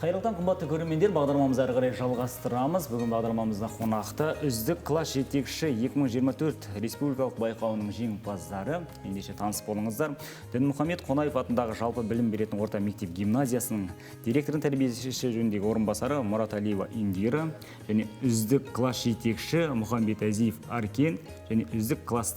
Қайырлы таң, қымбатты көрермендер, бағдарламамызды әрі қарай жалғастырамыз. Бүгін бағдарламамызда қонақта үздік класс жетекші 2024 республикалық байқауының жеңімпаздары. Ендеше таныс болыңыздар. Дінмұхамед Қонаев атындағы жалпы білім беретін орта мектеп гимназиясының директорын тәрбиесі жөніндегі орынбасары Мұраталиева Индира және үздік класс жетекші Мұхамбет Азиев Аркен және үздік класс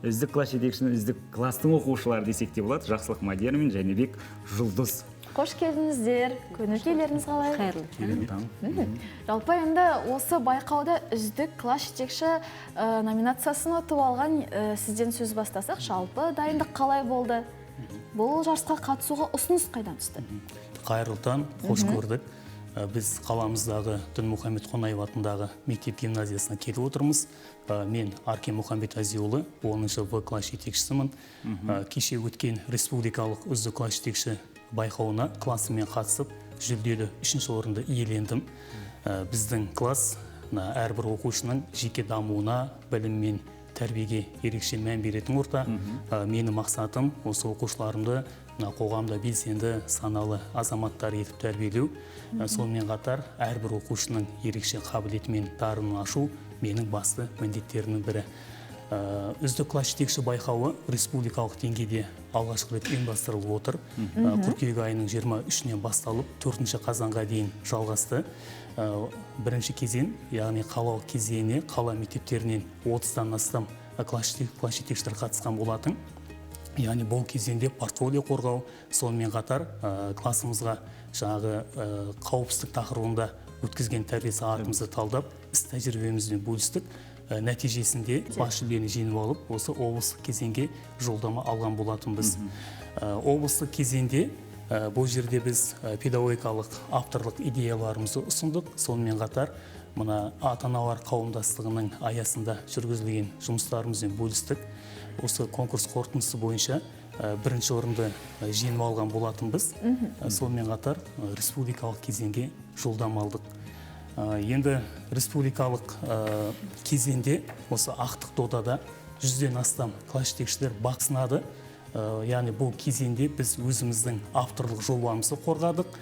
жетекшінің үздік класстың оқушылары десек те болады, Жақсылық Мадияр мен Жәнібек Жұлдыз. Қош келдіңіздер. Көңіл-күйлеріңіз қалай? Қайырлы таң. Жалпы енді осы байқауда үздік класс жетекші номинациясын ұтып алған сізден сөз бастасақ, жалпы дайындық қалай болды? Бұл жарысқа қатысуға ұсыныс қайдан түсті? Қайырлы таң, қош көрдік. Біз қаламыздағы Дінмұхамед Қонаев атындағы мектеп гимназиясына келіп отырмыз. Мен Аркен Мұхамбет Азиұлы, 10-шы В класс жетекшісімін. Кеше өткен республикалық үздік класс жетекші байқауына классымен қатысып, жүлделі 3-ші орынды иелендім. Біздің класс әрбір оқушының жеке дамуына, білім мен тәрбиеге ерекше мән беретін орта. Менің мақсатым осы оқушыларымды қоғамда белсенді, саналы азаматтар етіп тәрбиелеу. Сонымен қатар әрбір оқушының ерекше қабілеті мен дарынын ашу менің басты міндеттерімнің бірі. Үздік класс жетекші байқауы республикалық деңгейде алғашқы рет ұйымдастырылып отыр. Қыркүйек айының 23-нен басталып 4-ші қазанға дейін жалғасты. Бірінші кезең, яғни қалалық кезеңіне қала мектептерінен 30-тан астам класс жетекшілер қатысқан болатын. Яғни бұл кезеңде портфолио қорғау, сонымен қатар классымызға жаңағы қауіпсіздік тақырыбында өткізген тәрбие сағатымызды талдап, іс тәжірибемізбен бөлістік. Нәтижесінде бас жүлдені жеңіп алып, осы облыстық кезеңге жолдама алған болатынбыз. Облыстық кезеңде бұл жерде біз педагогикалық авторлық идеяларымызды ұсындық. Сонымен қатар мына ата-аналар қауымдастығының аясында жүргізілген жұмыстарымызбен бөлістік. Осы конкурс қорытындысы бойынша бірінші орынды жеңіп алған болатынбыз. Сонымен қатар республикалық кезеңге жолдама алдық. Енді республикалық кезеңде осы ақтық додада 100-ден астам класс жетекшілер бақ сынады. Яғни бұл кезеңде біз өзіміздің авторлық жобамызды қорғадық.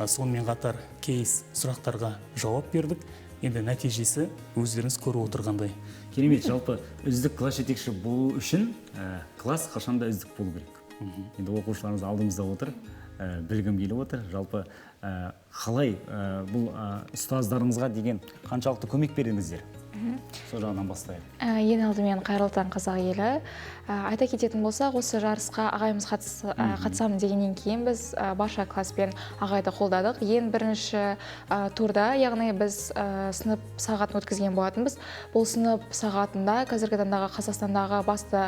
Сонымен қатар кейс сұрақтарға жауап бердік. Енді нәтижесі өздеріңіз көріп отырғандай. Керемет, жалпы үздік класс жетекші болу үшін класс қашанда үздік болу керек. Енді оқушыларымыз алдымызда отыр, білгім келіп отыр. Жалпы қалай бұл ұстаздарыңызға деген қаншалықты көмек бердіңіздер? Сол жағынан бастайық. Ең алдымен қайырлы таң қазақ елі. Айта кететін болсақ, осы жарысқа ағайымыз қатысамын дегеннен кейін біз барша класспен ағайды қолдадық. Ең бірінші турда, яғни біз сынып сағатын өткізген болатынбыз. Бұл сынып сағатында қазіргі таңдағы Қазақстандағы басты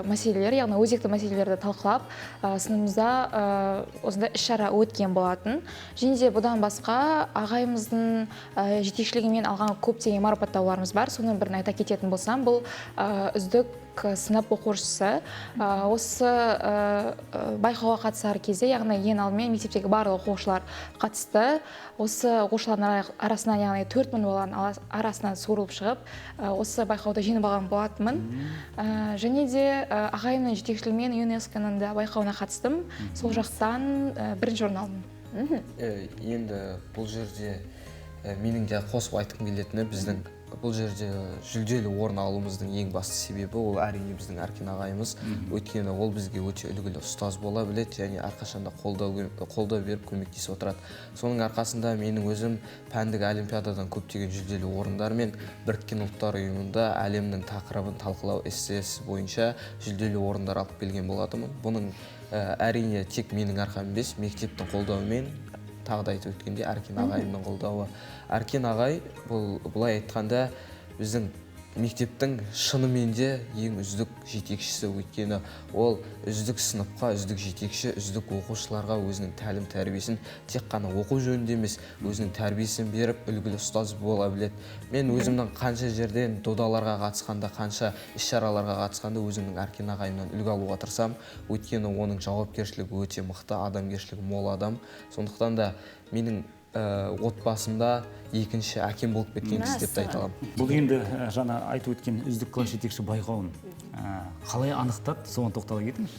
мәселелер, яғни өзекті мәселелерді талқылап, сыныбымызда осындай іс-шара өткен болатын. Және де бұдан басқа ағайымыздың жетекшілігімен алған көптеген марапаттауларымыз бар. Соның бірін айта кететін болсам, бұл үздік сынып оқушысы. Осы байқауға қатысар кезде, яғни ең алдымен мектептегі барлық оқушылар қатысты. Осы оқушылардың арасынан, яғни 4000 баланың арасынан суырылып шығып, осы байқауда жеңіп алған болатынмын. Және де ағайымның жетекшілігімен ЮНЕСКО-ның да байқауына қатыстым. Сол жақтан бірінші орын алдым. Енді бұл жерде менің де қосып айтқым келетіні, біздің бұл жерде жүлделі орын алуымыздың ең басты себебі ол әрине біздің Аркен ағайымыз. Өйткені ол бізге өте үлгілі ұстаз бола біледі және әрқашанда қолдау беріп көмектесіп отырады. Соның арқасында менің өзім пәндік олимпиададан көптеген жүлделі орындар мен Біріккен ұлттар ұйымында әлемнің тақырыбын талқылау эссесі бойынша жүлделі орындар алып келген болатынмын. Бұның әрине тек менің арқам емес, мектептің қолдауымен, тағы да айтып өткенде Аркен ағайымның қолдауы. Аркен ағай бұлай айтқанда біздің мектептің шынымен де ең үздік жетекшісі. Өйткені ол үздік сыныпқа, үздік жетекші, үздік оқушыларға өзінің тәлім тәрбиесін тек қана оқу жөнінде емес, өзінің тәрбиесін беріп, үлгілі ұстаз бола біледі. Мен өзімнің қанша жерден додаларға қатысқанда, қанша іс-шараларға қатысқанда өзімнің Аркен ағайымнан үлгі алуға тырысамын. Өйткені оның жауапкершілігі өте мықты, адамгершілігі мол адам. Сондықтан да менің отбасымда екінші әкем болып кеткен кісі деп айта аламын. Бұл енді жаңа айтып өткен үздік класс жетекші байқауын қалай анықтады, соған тоқтала кетіңіз.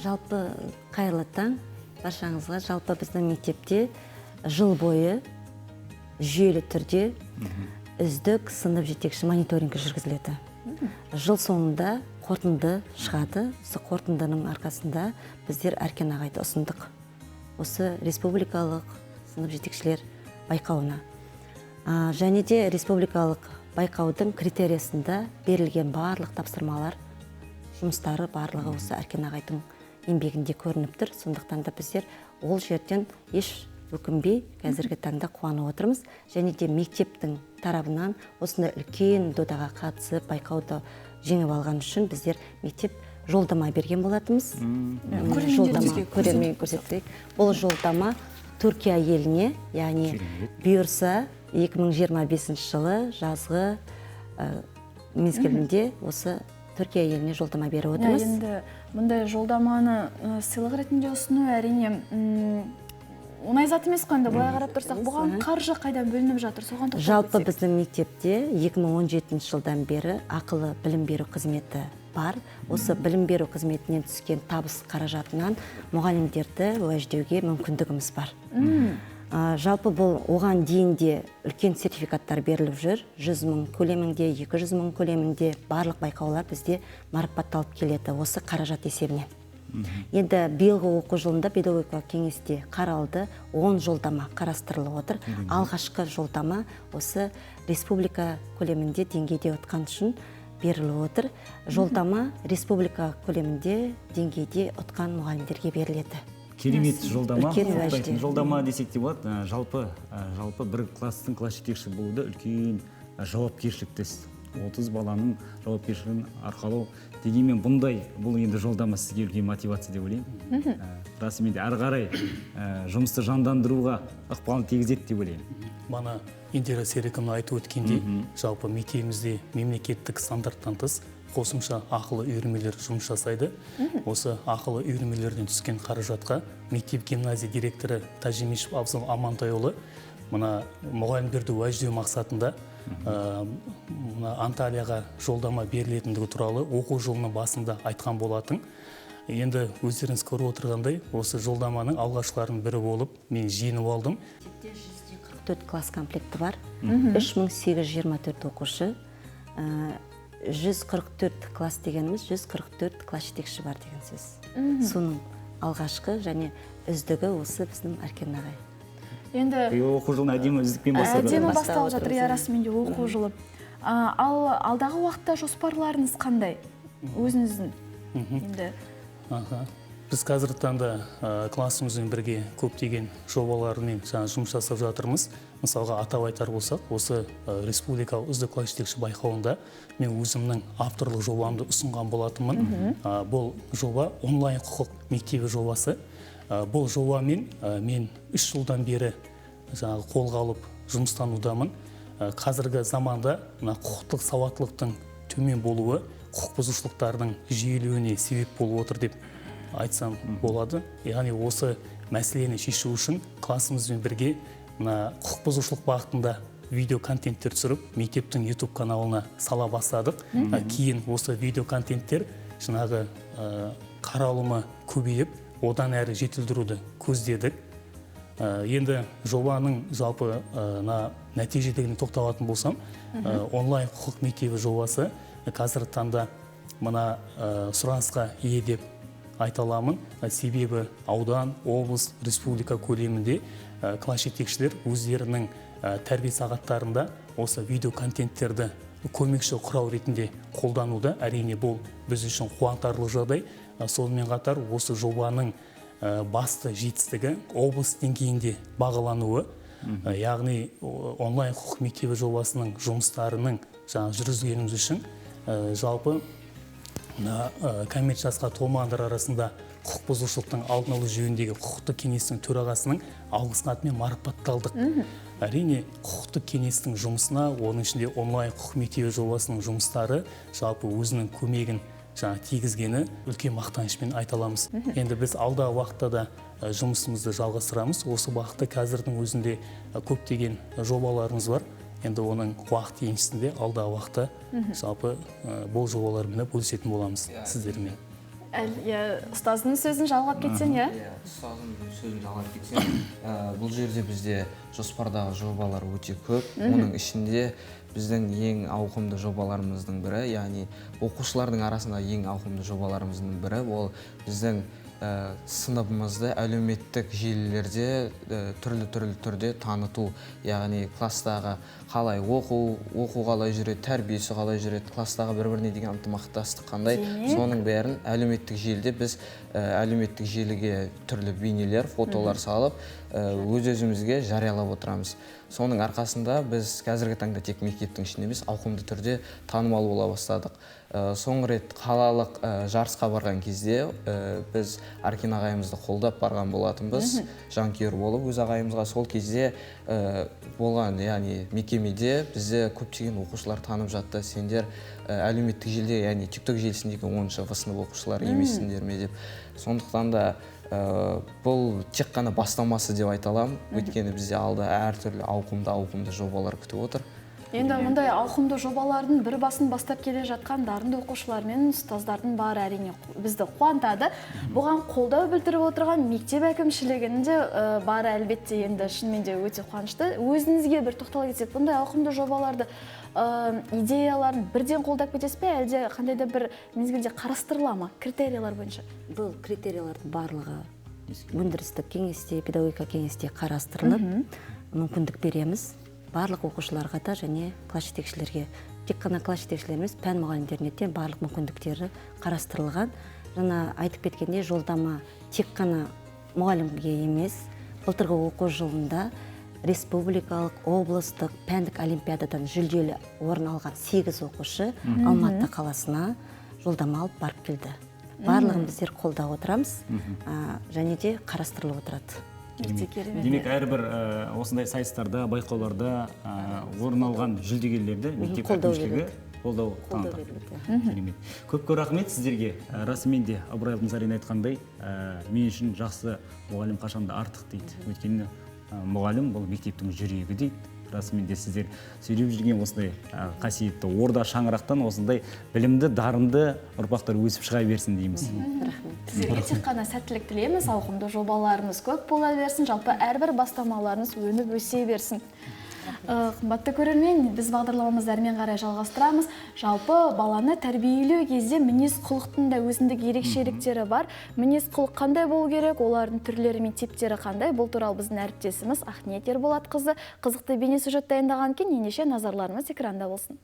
Жалпы қайырлы таң. баршаңызға. Жалпы біздің мектепте жыл бойы жүйелі түрде үздік сынып жетекші мониторингі жүргізіледі. Жыл соңында қорытынды шығады. Осы қорытындының арқасында біздер Әркен ағайды ұсындық осы республикалық сынып жетекшілер байқауына. Және де республикалық байқаудың критериясында берілген барлық тапсырмалар, жұмыстары барлығы осы Әркен ағайдың еңбегінде көрініп тұр. Сондықтан да біздер ол жерден еш өкінбей қазіргі таңда қуанып отырмыз. Және де мектептің тарабынан осындай үлкен додаға қатысып байқауды жеңіп алған үшін біздер мектеп жолдама берген болатымыз. Көрермен көрсетейік. Бұл жолдама Түркия еліне, яғни бұйырса 2025 жылы жазғы мезгілінде осы Түркия еліне жолдама беріп отырмыз. Енді мұндай жолдаманы сыйлық ретінде ұсыну әрине оңай зат емес қой. Енді былай қарап тұрсақ, бұған қаржы қайдан бөлініп жатыр? Соған тоқталып Жалпы кетсек. біздің мектепте 2017 жылдан бері ақылы білім беру қызметі бар. Осы білім беру қызметінен түскен табыс қаражатынан мұғалімдерді уәждеуге мүмкіндігіміз бар. Жалпы бұл оған дейінде үлкен сертификаттар беріліп жүр. 100 мың көлемінде, 200 мың көлемінде барлық байқаулар бізде марапатталып келеді осы қаражат есебінен. Енді биылғы оқу жылында педагогикалық кеңесте қаралды 10 жолдама қарастырылып отыр. Алғашқы жолдама осы республика көлемінде деңгейде отқан үшін беріліп отыр. Жолдама республика көлемінде деңгейде отқан мұғалімдерге беріледі. Керемет жолдама. Үлкен уәжде. Жолдама десек те болады. Жалпы бір класстың класс жетекші болуды үлкен жауапкершілікті іс. 30 баланың жауапкершілігін арқалау дегенмен бұл енді жолдама сізге үлкен мотивация деп ойлаймын. Расымен де ары қарай жұмысты жандандыруға ықпалын тигізеді деп ойлаймын. Мана Индира Серікова айтып өткендей, жалпы мектебімізде мемлекеттік стандарттан тыс қосымша ақылы үйірмелер жұмыс жасайды. Осы ақылы үйірмелерден түскен қаражатқа мектеп гимназия директоры Тажимишев Абзал Амантайұлы мына мұғалімдерді уәждеу мақсатында Анталияға жолдама берілетіндігі туралы оқу жылының басында айтқан болатын. Енді өздеріңіз көріп отырғандай, осы жолдаманың алғашқыларының бірі болып, мен жиынып алдым. 144 класс комплекті бар, 3824 оқушы, 144 класс дегеніміз 144 класс жетекші бар деген сөз. Соның алғашқы және үздігі осы біздің Әркен ағай. Енді Оқу жылын әдемі үздікпен басталып әдемі басталып жатыр, расымен де оқу жылы. Ал алдағы уақытта жоспарларыңыз қандай? Өзіңіздің? Енді Біз қазіргі таңда классымызбен бірге көптеген жобалармен жұмыс жасап жатырмыз. Мысалға атап айтар болсақ, осы республикалық үздік класс жетекші байқауында мен өзімнің авторлық жобамды ұсынған болатынмын. Бұл жоба онлайн құқық мектебі жобасы. Бұл жобамен мен 3 жылдан бері қолға алып жұмыстанудамын. Қазіргі заманда құқықтық сауаттылықтың төмен болуы құқық бұзушылықтардың жиілеуіне себеп болып отыр деп айтсам болады. Яғни осы мәселені шешу үшін классымызбен бірге құқық бұзушылық бағытында видео контенттер түсіріп, мектептің YouTube каналына сала бастадық. Кейін осы видео контенттер жаңағы қаралымы көбейіп, одан әрі жетілдіруді көздедік. Енді жобаның жалпы нәтижелеріне тоқталатын болсам, онлайн құқық мектебі жобасы қазіргі таңда мына сұранысқа ие деп айта аламын. Себебі аудан, облыс, республика көлемінде класс жетекшілер өздерінің тәрбие сағаттарында осы видео контенттерді көмекші құрал ретінде қолдануда. Әрине бұл біз үшін қуантарлық жағдай. Сонымен қатар осы жобаның басты жетістігі облыс деңгейінде бағалануы. Яғни онлайн құқық мектебі жобасының жұмыстарының жүргізгеніміз үшін жалпы кәмелет жасқа толмағандар арасында құқық бұзушылықтың алдын алу жөніндегі құқықтық кеңестің төрағасының алғыс хатымен марапатталдық. Әрине құқықтық кеңестің жұмысына, оның ішінде онлайн құқық мектебі жобасының жұмыстары жалпы өзінің көмегін тигізгені үлкен мақтанышпен айта аламыз. Енді біз алдағы уақытта да жұмысымызды жалғастырамыз. Осы бағытта қазірдің өзінде көптеген жобаларымыз бар. Енді оның уақыт еншісінде алдағы уақытта жалпы бұл жобалармен бөлісетін боламыз сіздермен. ұстаздың сөзін жалғап кетсең, иә? Ұстаздың сөзін жалғап кетсең, бұл жерде бізде жоспардағы жобалар өте көп. Оның ішінде біздің ең ауқымды жобаларымыздың бірі, яғни оқушылардың арасында ең ауқымды жобаларымыздың бірі, ол біздің сыныбымызды әлеуметтік желілерде түрлі түрде таныту, яғни класстағы қалай оқу қалай жүреді, тәрбиесі қалай жүреді, класстағы бір-біріне деген ынтымақтастық қандай, соның бәрін әлеуметтік желіде біз әлеуметтік желіге түрлі бейнелер, фотолар салып, өз-өзімізге жариялап отырамыз. Соның арқасында біз қазіргі таңда тек мектептің ішінде емес, ауқымды түрде танымал бола бастадық. Соңғы рет қалалық жарысқа барған кезде біз Аркен ағайымызды қолдап барған болатынбыз, жанкүйер болып өз ағайымызға. Сол кезде болған, яғни мекемеде бізді көптеген оқушылар танып жатты. Сендер әлеуметтік желіде, яғни TikTok желісіндегі 10-шы сынып оқушылары емессіңдер ме деп. Сондықтан да бұл тек қана бастамасы деп айта аламын. Өйткені бізде алда әртүрлі ауқымды жобалар күтіп отыр. Енді мұндай ауқымды жобалардың бір басын бастап келе жатқан дарынды оқушылар мен ұстаздардың бары әрине бізді қуантады. Бұған қолдау білдіріп отырған мектеп әкімшілігінің де бары әлбетте енді шынымен де өте қуанышты. Өзіңізге бір тоқтала кетсек, бұндай ауқымды жобаларды идеяларын бірден қолдап кетесіз бе, әлде қандай да бір мезгілде қарастырыла ма критериялар бойынша? Бұл критериялардың барлығы өндірістік кеңесте, педагогика кеңесте қарастырылып, мүмкіндік береміз. Барлық оқушыларға да және класс жетекшілерге, тек қана класс жетекшілер емес, пән мұғалімдеріне де барлық мүмкіндіктері қарастырылған. Жаңа айтып кеткенде жолдама тек қана мұғалімге емес, былтырғы оқу жылында республикалық, облыстық, пәндік олимпиададан жүлделі орын алған 8 оқушы Алматы қаласына жолдама алып барып келді. Барлығын біздер қолдап отырамыз, және де қарастырылып отырады. Демек, әрбір осындай сайыстарда, байқауларда орын алған жүлдегерлерді мектеп әкімшілігі қолдау танытады. Көп рахмет сіздерге. Расымен де Ыбырай Алтынсарин айтқандай, мен үшін жақсы мұғалім қашанда артық дейді. Өйткені мұғалім бұл мектептің жүрегі дейді. Расымен де сіздер сөйлеп жүрген осындай қасиетті орда шаңырақтан осындай білімді, дарынды ұрпақтар өсіп шыға берсін дейміз. Сіздерге тек қана сәттілік тілейміз, ауқымды жобаларыңыз көп бола берсін, жалпы әрбір бастамаларыңыз өніп өсе берсін. Қымбатты көрермен, біз бағдарламамызды әрмен қарай жалғастырамыз. Жалпы баланы тәрбиелеу кезде мінез құлықтың да өзіндік ерекшеліктері бар. Мінез құлық қандай болу керек, олардың түрлері мен типтері қандай? Бұл туралы біздің әріптесіміз Ақниет Ерболатқызы қызықты бейнесюжет дайындаған екен. Ендеше назарларыңыз экранда болсын.